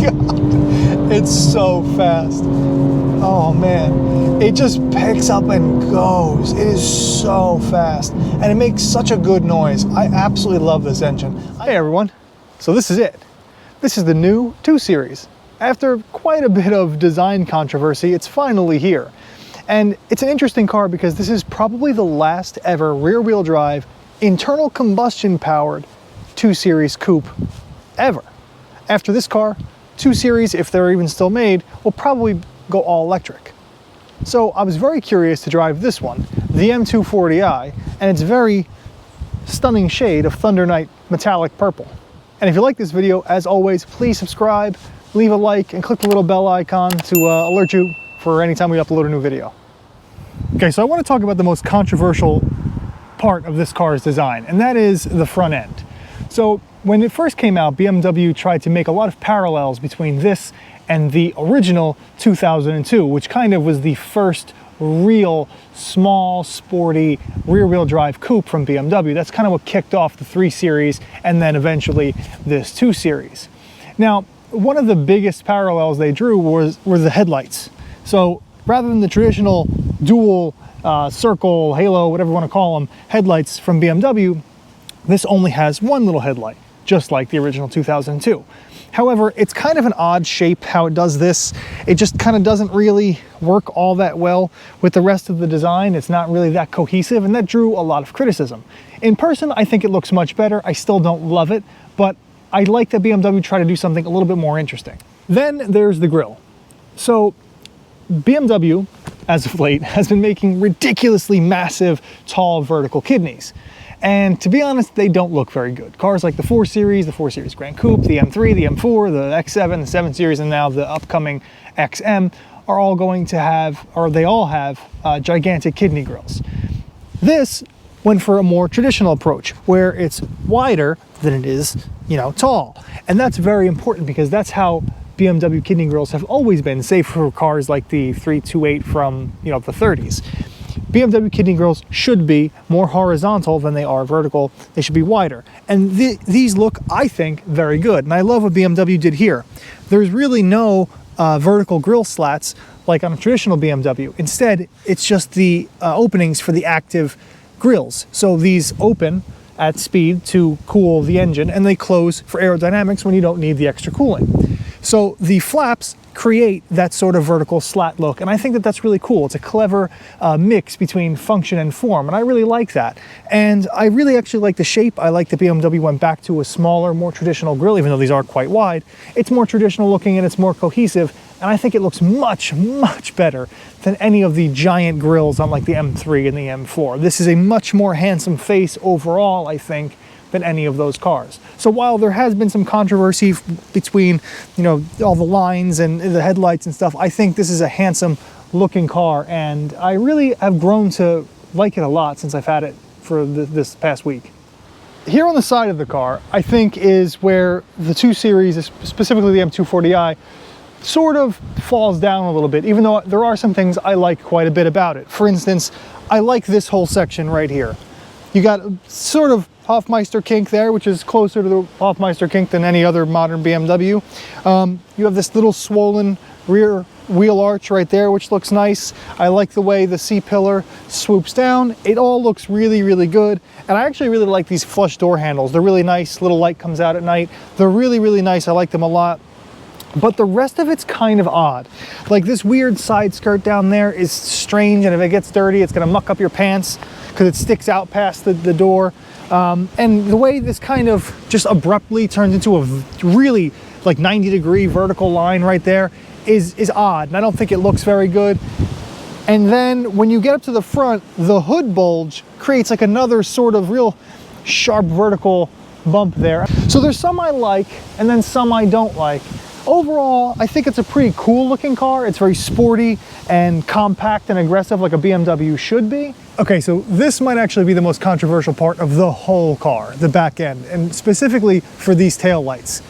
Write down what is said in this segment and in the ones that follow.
God, it's so fast. Oh man, it just picks up and goes. It is so fast, and it makes such a good noise. I absolutely love this engine. Hey everyone, so this is it. This is the new 2 Series. After quite a bit of design controversy, it's finally here. And it's an interesting car because this is probably the last ever rear-wheel drive, internal combustion powered 2 Series Coupe ever. After this car, 2 Series, if they're even still made, will probably go all electric. So I was very curious to drive this one, the M240i, and its very stunning shade of Thunder Night metallic purple. And if you like this video, as always, please subscribe, leave a like, and click the little bell icon to alert you for any time we upload a new video. Okay, so I want to talk about the most controversial part of this car's design, and that is the front end. So when it first came out, BMW tried to make a lot of parallels between this and the original 2002, which kind of was the first real small, sporty, rear-wheel drive coupe from BMW. That's kind of what kicked off the 3 Series and then eventually this 2 Series. Now, one of the biggest parallels they drew were the headlights. So rather than the traditional dual circle, halo, whatever you want to call them, headlights from BMW, this only has one little headlight, just like the original 2002. However, it's kind of an odd shape how it does this. It just kind of doesn't really work all that well with the rest of the design. It's not really that cohesive, and that drew a lot of criticism. In person, I think it looks much better. I still don't love it, but I like that BMW tried to do something a little bit more interesting. Then there's the grille. So BMW, as of late, has been making ridiculously massive, tall vertical kidneys. And to be honest, they don't look very good. Cars like the 4 Series, the 4 Series Grand Coupe, the M3, the M4, the X7, the 7 Series, and now the upcoming XM are all going to have, or they all have, gigantic kidney grills. This went for a more traditional approach, where it's wider than it is, tall. And that's very important because that's how BMW kidney grills have always been, save for cars like the 328 from, the 30s. BMW kidney grills should be more horizontal than they are vertical. They should be wider. And these look, I think, very good. And I love what BMW did here. There's really no vertical grill slats like on a traditional BMW. Instead, it's just the openings for the active grills. So these open at speed to cool the engine, and they close for aerodynamics when you don't need the extra cooling. So the flaps create that sort of vertical slat look, and I think that that's really cool. It's a clever mix between function and form, and I really like that. And I really actually like the shape. I like that BMW went back to a smaller, more traditional grille, even though these are quite wide. It's more traditional looking and it's more cohesive, and I think it looks much, much better than any of the giant grills on like the M3 and the M4. This is a much more handsome face overall, I think, than any of those cars. So while there has been some controversy between, all the lines and the headlights and stuff, I think this is a handsome looking car, and I really have grown to like it a lot since I've had it for this past week. Here on the side of the car, I think is where the 2 Series, specifically the M240i, sort of falls down a little bit, even though there are some things I like quite a bit about it. For instance, I like this whole section right here. You got sort of Hofmeister kink there, which is closer to the Hofmeister kink than any other modern BMW. You have this little swollen rear wheel arch right there, which looks nice. I like the way the C-pillar swoops down. It all looks really, really good. And I actually really like these flush door handles. They're really nice. Little light comes out at night. They're really, really nice. I like them a lot. But the rest of it's kind of odd. Like this weird side skirt down there is strange, and if it gets dirty, it's gonna muck up your pants because it sticks out past the door. And the way this kind of just abruptly turns into a really like 90-degree vertical line right there is odd, and I don't think it looks very good. And then when you get up to the front, the hood bulge creates like another sort of real sharp vertical bump there. So there's some I like, and then some I don't like. Overall, I think it's a pretty cool looking car. It's very sporty and compact and aggressive like a BMW should be. Okay, so this might actually be the most controversial part of the whole car, the back end, and specifically for these taillights.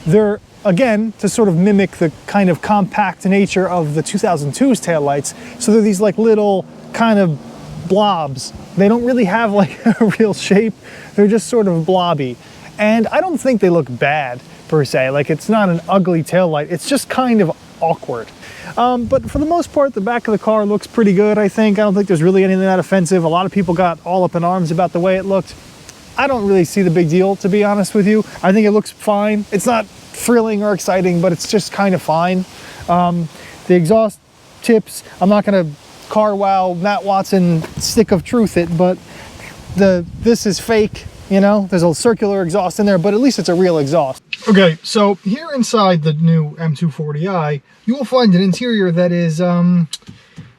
They're, again, to sort of mimic the kind of compact nature of the 2002's taillights, so they're these like little kind of blobs. They don't really have like a real shape. They're just sort of blobby. And I don't think they look bad per se. Like, it's not an ugly taillight, it's just kind of awkward. But for the most part, the back of the car looks pretty good, I think. I don't think there's really anything that offensive. A lot of people got all up in arms about the way it looked. I don't really see the big deal, to be honest with you. I think it looks fine. It's not thrilling or exciting, but it's just kind of fine. The exhaust tips, I'm not gonna car wow Matt Watson stick of truth it, but this is fake, you know? There's a circular exhaust in there, but at least it's a real exhaust. Okay, so here inside the new M240i, you will find an interior that is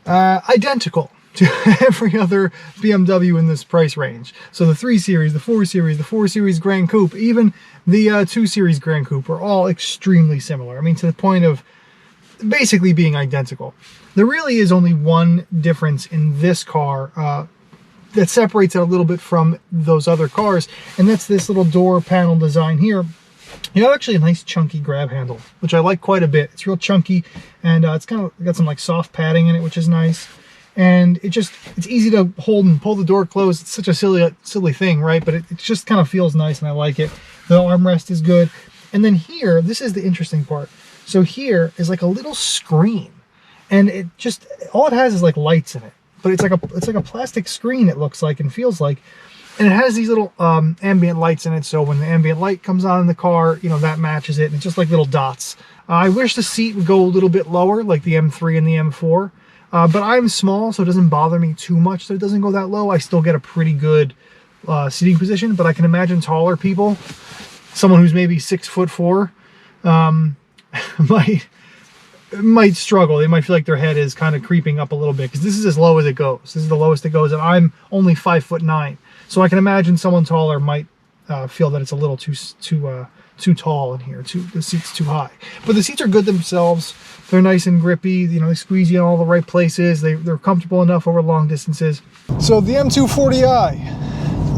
identical to every other BMW in this price range. So the 3 Series, the 4 Series, the 4 Series Grand Coupe, even the 2 Series Grand Coupe are all extremely similar. I mean, to the point of basically being identical. There really is only one difference in this car that separates it a little bit from those other cars, and that's this little door panel design here. You have actually a nice chunky grab handle, which I like quite a bit. It's real chunky, and it's kind of got some like soft padding in it, which is nice. And it's easy to hold and pull the door closed. It's such a silly thing, right? But it just kind of feels nice, and I like it. The armrest is good. And then here, this is the interesting part. So here is like a little screen, and it just, all it has is like lights in it. But it's like a plastic screen, it looks like and feels like. And it has these little ambient lights in it, so when the ambient light comes on in the car, you know, that matches it. And it's just like little dots. I wish the seat would go a little bit lower, like the M3 and the M4. But I'm small, so it doesn't bother me too much that it doesn't go that low. I still get a pretty good seating position, but I can imagine taller people, someone who's maybe 6'4", might struggle. They might feel like their head is kind of creeping up a little bit, because this is as low as it goes. This is the lowest it goes, and I'm only 5'9". So I can imagine someone taller might feel that it's a little too tall in here, the seat's too high. But the seats are good themselves. They're nice and grippy, you know, they squeeze you in all the right places. They're comfortable enough over long distances. So the M240i,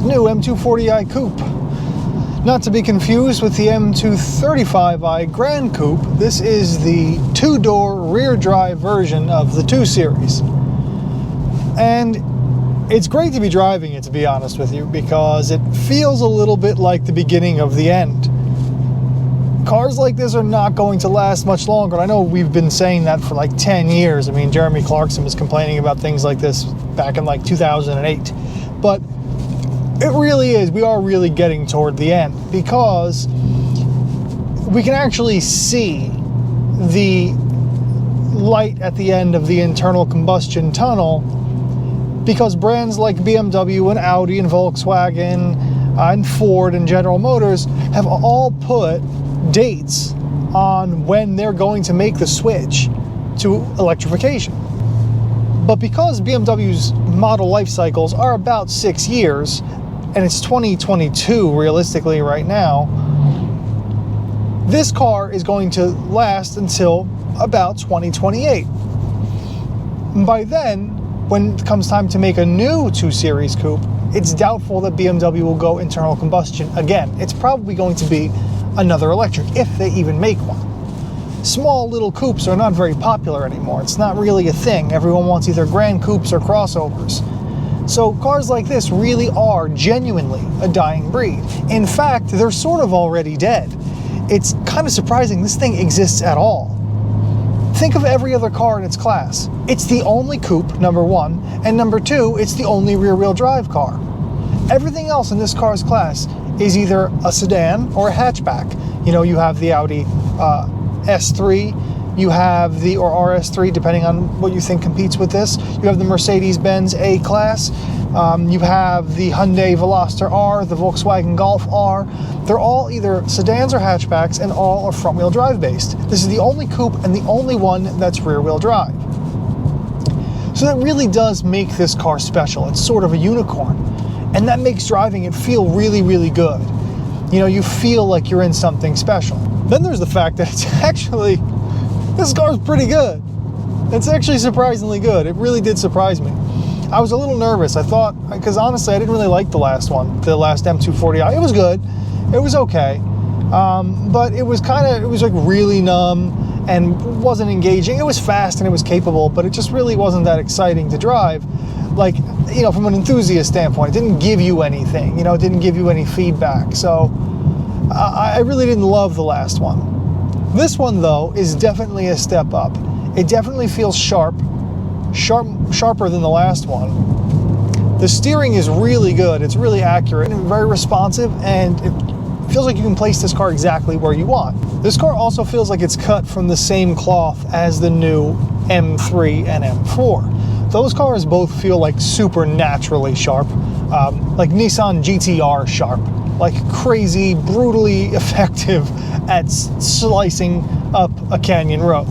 new M240i Coupe. Not to be confused with the M235i Grand Coupe. This is the 2-door rear drive version of the 2 Series. And it's great to be driving it, to be honest with you, because it feels a little bit like the beginning of the end. Cars like this are not going to last much longer. I know we've been saying that for like 10 years. I mean, Jeremy Clarkson was complaining about things like this back in like 2008. But it really is. We are really getting toward the end, because we can actually see the light at the end of the internal combustion tunnel, because brands like BMW and Audi and Volkswagen and Ford and General Motors have all put dates on when they're going to make the switch to electrification. But because BMW's model life cycles are about 6 years, and it's 2022 realistically right now, this car is going to last until about 2028. And by then, when it comes time to make a new 2 Series Coupe, it's doubtful that BMW will go internal combustion again. It's probably going to be another electric, if they even make one. Small little coupes are not very popular anymore. It's not really a thing. Everyone wants either Grand Coupes or crossovers. So cars like this really are genuinely a dying breed. In fact, they're sort of already dead. It's kind of surprising this thing exists at all. Think of every other car in its class. It's the only coupe, number one, and number two, it's the only rear-wheel drive car. Everything else in this car's class is either a sedan or a hatchback. You know, you have the Audi S3, you have the, or RS3, depending on what you think competes with this. You have the Mercedes-Benz A-Class. You have the Hyundai Veloster R, the Volkswagen Golf R. They're all either sedans or hatchbacks, and all are front-wheel drive based. This is the only coupe and the only one that's rear-wheel drive. So that really does make this car special. It's sort of a unicorn. And that makes driving it feel really, really good. You know, you feel like you're in something special. Then there's the fact that it's actually, this car's pretty good. It's actually surprisingly good. It really did surprise me. I was a little nervous. I thought, because honestly, I didn't really like the last one, the last M240i. It was good. It was okay. But it was like really numb and wasn't engaging. It was fast and it was capable, but it just really wasn't that exciting to drive. Like, you know, from an enthusiast standpoint, it didn't give you anything. You know, it didn't give you any feedback. So I really didn't love the last one. This one, though, is definitely a step up. It definitely feels sharper than the last one. The steering is really good. It's really accurate and very responsive, and it feels like you can place this car exactly where you want. This car also feels like it's cut from the same cloth as the new M3 and M4. Those cars both feel like supernaturally sharp, like Nissan GT-R sharp, like crazy, brutally effective at slicing up a canyon road.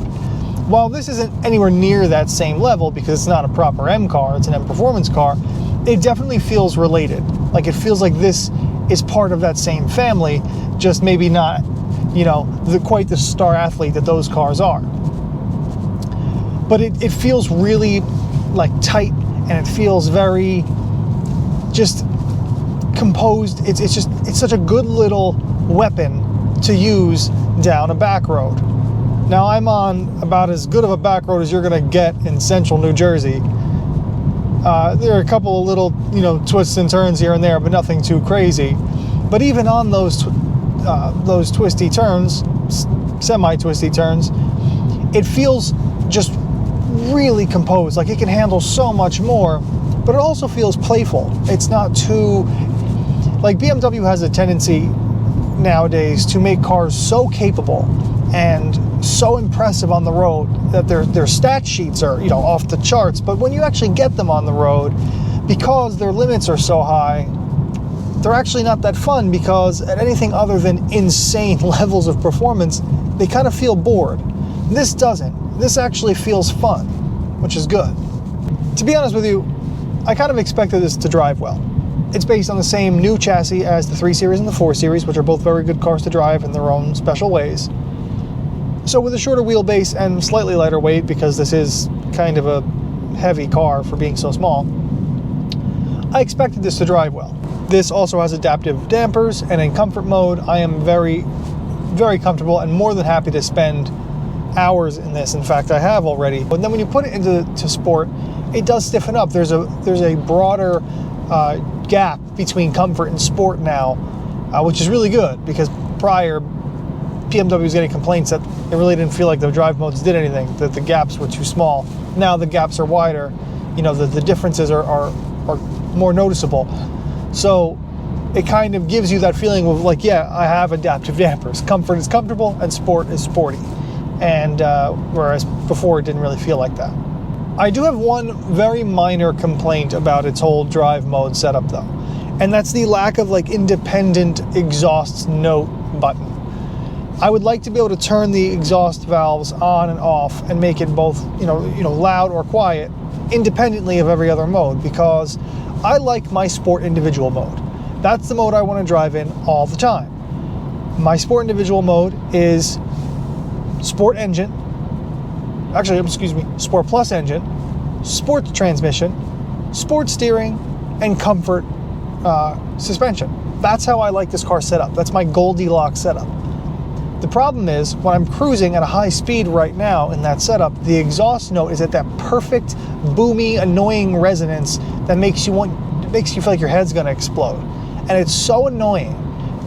While this isn't anywhere near that same level because it's not a proper M car, it's an M performance car, it definitely feels related. Like it feels like this is part of that same family, just maybe not, you know, quite the star athlete that those cars are. But it feels really like tight, and it feels very just composed. It's such a good little weapon to use down a back road. Now I'm on about as good of a back road as you're gonna get in central New Jersey. There are a couple of little, you know, twists and turns here and there, but nothing too crazy. But even on those twisty turns, semi-twisty turns, it feels just really composed. Like it can handle so much more, but it also feels playful. It's not too, like BMW has a tendency nowadays to make cars so capable and so impressive on the road that their stat sheets are, you know, off the charts. But when you actually get them on the road, because their limits are so high, they're actually not that fun, because at anything other than insane levels of performance, they kind of feel bored. This doesn't. This actually feels fun, which is good. To be honest with you, I kind of expected this to drive well. It's based on the same new chassis as the 3 Series and the 4 Series, which are both very good cars to drive in their own special ways. So with a shorter wheelbase and slightly lighter weight, because this is kind of a heavy car for being so small, I expected this to drive well. This also has adaptive dampers, and in comfort mode, I am very, very comfortable and more than happy to spend hours in this. In fact, I have already. But then when you put it into sport, it does stiffen up. There's a broader gap between comfort and sport now, which is really good, because prior BMW was getting complaints that it really didn't feel like the drive modes did anything, that the gaps were too small. Now the gaps are wider, you know, the differences are more noticeable. So it kind of gives you that feeling of like, yeah, I have adaptive dampers. Comfort is comfortable and sport is sporty. And whereas before it didn't really feel like that. I do have one very minor complaint about its whole drive mode setup though, and that's the lack of like independent exhaust note button. I would like to be able to turn the exhaust valves on and off and make it both, you know, loud or quiet, independently of every other mode, because I like my sport individual mode. That's the mode I want to drive in all the time. My sport individual mode is sport engine, actually, excuse me, sport plus engine, sport transmission, sport steering, and comfort suspension. That's how I like this car set up. That's my Goldilocks setup. The problem is, when I'm cruising at a high speed right now in that setup, the exhaust note is at that perfect, boomy, annoying resonance that makes you feel like your head's gonna explode. And it's so annoying.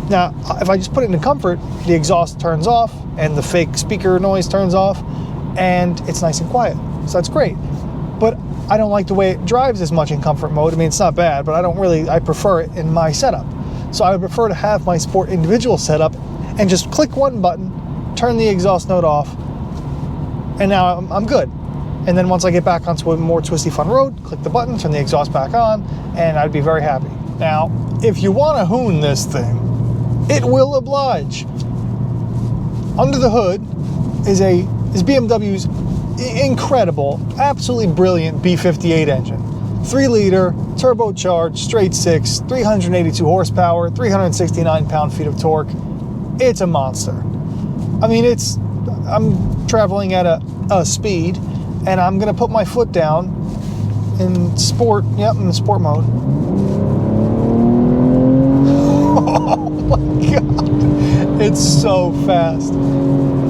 Now, if I just put it into comfort, the exhaust turns off and the fake speaker noise turns off, and it's nice and quiet. So that's great. But I don't like the way it drives as much in comfort mode. I mean, it's not bad, but I prefer it in my setup. So I would prefer to have my sport individual setup and just click one button, turn the exhaust note off, and now I'm good. And then once I get back onto a more twisty fun road, click the button, turn the exhaust back on, and I'd be very happy. Now, if you want to hoon this thing, it will oblige. Under the hood is BMW's incredible, absolutely brilliant B58 engine. 3-liter, turbocharged, straight 6, 382 horsepower, 369 pound-feet of torque. It's a monster. I mean, I'm traveling at a speed, and I'm gonna put my foot down in sport, in sport mode. Oh my God, it's so fast.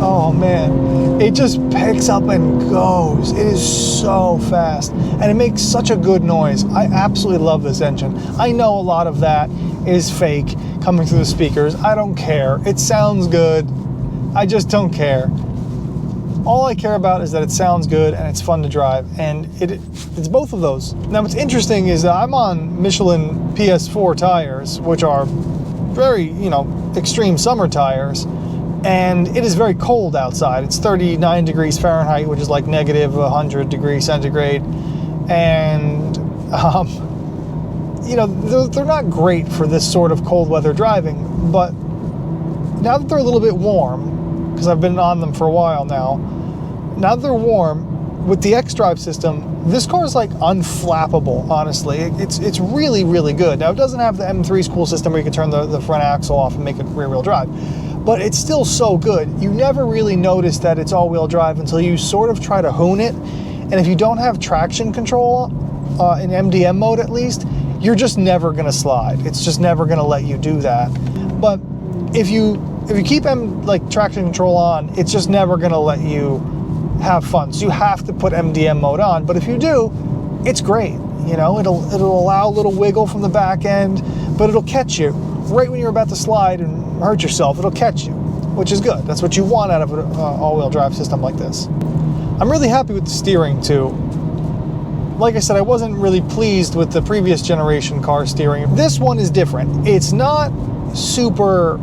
Oh man, it just picks up and goes. It is so fast, and it makes such a good noise. I absolutely love this engine. I know a lot of that is fake, coming through the speakers. I don't care. It sounds good. I just don't care. All I care about is that it sounds good and it's fun to drive, and it's both of those. Now what's interesting is that I'm on Michelin PS4 tires, which are very, extreme summer tires, and it is very cold outside. It's 39 degrees Fahrenheit, which is like negative 100 degrees centigrade, and they're not great for this sort of cold weather driving. But now that they're a little bit warm, because I've been on them for a while now that they're warm, with the X-Drive system, this car is like unflappable, honestly. It's really, really good. Now, it doesn't have the M3's cool system where you can turn the front axle off and make it rear-wheel drive, but it's still so good. You never really notice that it's all-wheel drive until you sort of try to hone it, and if you don't have traction control, in MDM mode at least, you're just never gonna slide. It's just never gonna let you do that. But if you keep traction control on, it's just never gonna let you have fun. So you have to put MDM mode on. But if you do, it's great. It'll allow a little wiggle from the back end, but it'll catch you right when you're about to slide and hurt yourself. It'll catch you, which is good. That's what you want out of an all-wheel drive system like this. I'm really happy with the steering too. Like I said, I wasn't really pleased with the previous generation car steering. This one is different. It's not super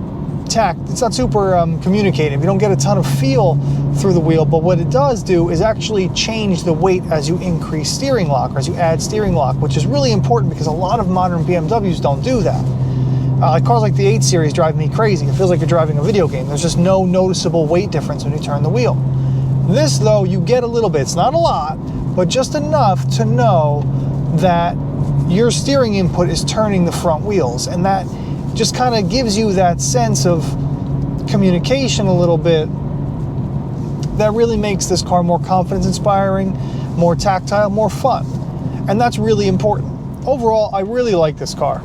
it's not super communicative. You don't get a ton of feel through the wheel, but what it does do is actually change the weight as you increase steering lock, or as you add steering lock, which is really important because a lot of modern BMWs don't do that. Cars like the 8 Series drive me crazy. It feels like you're driving a video game. There's just no noticeable weight difference when you turn the wheel. This, though, you get a little bit. It's not a lot, but just enough to know that your steering input is turning the front wheels, and that just kind of gives you that sense of communication a little bit that really makes this car more confidence inspiring, more tactile, more fun. And that's really important. Overall, I really like this car.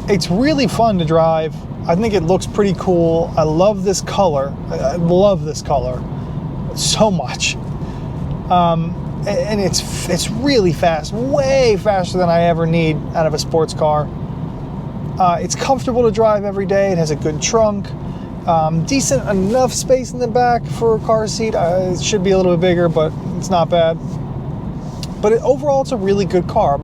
It's really fun to drive. I think it looks pretty cool. I love this color. I love this color so much. And it's really fast, way faster than I ever need out of a sports car. It's comfortable to drive every day. It has a good trunk, decent enough space in the back for a car seat. It should be a little bit bigger, but it's not bad. But overall, it's a really good car.